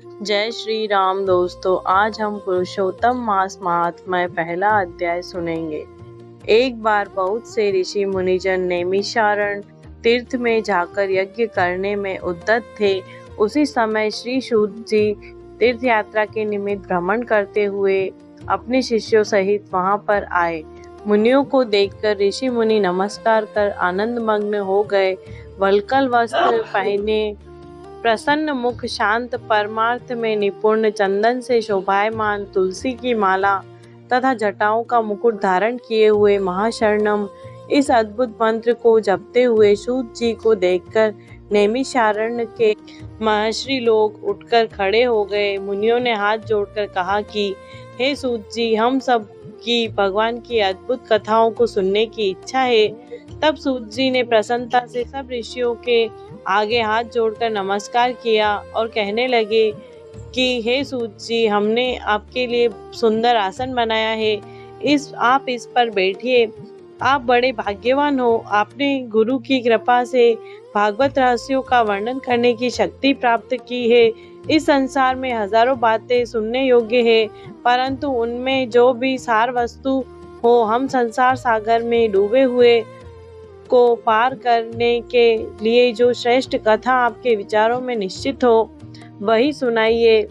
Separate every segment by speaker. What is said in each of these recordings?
Speaker 1: जय श्री राम दोस्तों, आज हम पुरुषोत्तम मास महात्म्य पहला अध्याय सुनेंगे। एक बार बहुत से ऋषि मुनिजन नैमिषारण्य तीर्थ में जाकर यज्ञ करने में उद्यत थे। उसी समय श्री सूत जी तीर्थ यात्रा के निमित्त भ्रमण करते हुए अपने शिष्यों सहित वहां पर आए। मुनियों को देखकर ऋषि मुनि नमस्कार कर आनंद मग्न हो गए। वल्कल वस्त्र पहने, प्रसन्न मुख, शांत, परमार्थ में निपुण, चंदन से शोभायमान, तुलसी की माला तथा जटाओं का मुकुट धारण किए हुए महाशरणम इस अद्भुत मंत्र को जपते हुए सूत जी को देखकर नैमिषारण्य के महर्षि लोग उठकर खड़े हो गए। मुनियों ने हाथ जोड़कर कहा कि हे सूत जी, हम सब की भगवान की अद्भुत कथाओं को सुनने की इच्छा है। तब सूत जी ने प्रसन्नता से सब ऋषियों के आगे हाथ जोड़कर नमस्कार किया और कहने लगे कि हे सूत जी, हमने आपके लिए सुंदर आसन बनाया है, आप इस पर बैठिए। आप बड़े भाग्यवान हो, आपने गुरु की कृपा से भागवत रहस्यों का वर्णन करने की शक्ति प्राप्त की है। इस संसार में हजारों बातें सुनने योग्य है, परंतु उनमें जो भी सार वस्तु हो, हम संसार सागर में डूबे हुए को पार करने के लिए जो श्रेष्ठ कथा आपके विचारों में निश्चित हो, वही सुनाइए।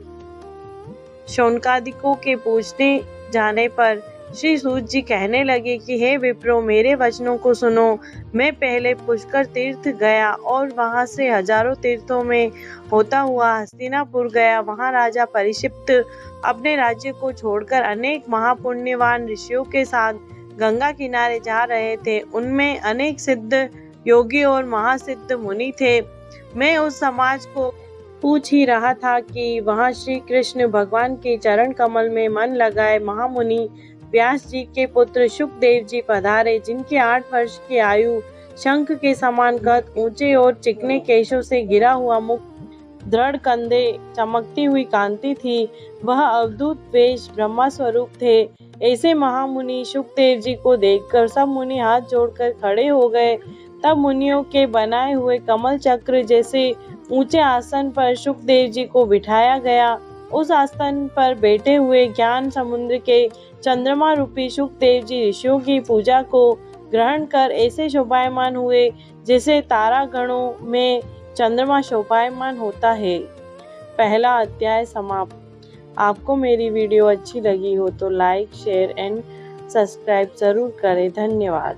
Speaker 1: शौनकादिकों के पूछने जाने पर श्री सूत जी कहने लगे कि हे विप्रो, मेरे वचनों को सुनो। मैं पहले पुष्कर तीर्थ गया और वहां से हजारों तीर्थों में होता हुआ हस्तिनापुर गया। वहां राजा परिक्षिप्त अपने राज्य को छोड़कर अनेक महापुण्यवान ऋषियों के साथ गंगा किनारे जा रहे थे। उनमें अनेक सिद्ध योगी और महासिद्ध मुनि थे। मैं उस समाज को पूछ ही रहा था कि वहां श्री कृष्ण भगवान के चरण कमल में मन लगाए महामुनि व्यास जी के पुत्र शुकदेव जी पधारे, जिनके 8 वर्ष की आयु, शंख के समान कद, ऊंचे और चिकने केशों से घिरा हुआ मुख, दृढ़ कंधे, चमकती हुई कांति थी। वह अवधूत वेश, ब्रह्मा स्वरूप थे। ऐसे महामुनि शुकदेव जी को देखकर सब मुनि हाथ जोड़कर खड़े हो गए। तब मुनियों के बनाए हुए कमल चक्र जैसे ऊंचे आसन पर शुकदेव जी को बिठाया गया। उस आसन पर बैठे हुए ज्ञान समुद्र के चंद्रमा रूपी शुकदेव जी ऋषियों की पूजा को ग्रहण कर ऐसे शोभायमान हुए जैसे तारा गणों में चंद्रमा शोभायमान होता है। पहला अध्याय समाप्त। आपको मेरी वीडियो अच्छी लगी हो तो लाइक, शेयर एंड सब्सक्राइब जरूर करें। धन्यवाद।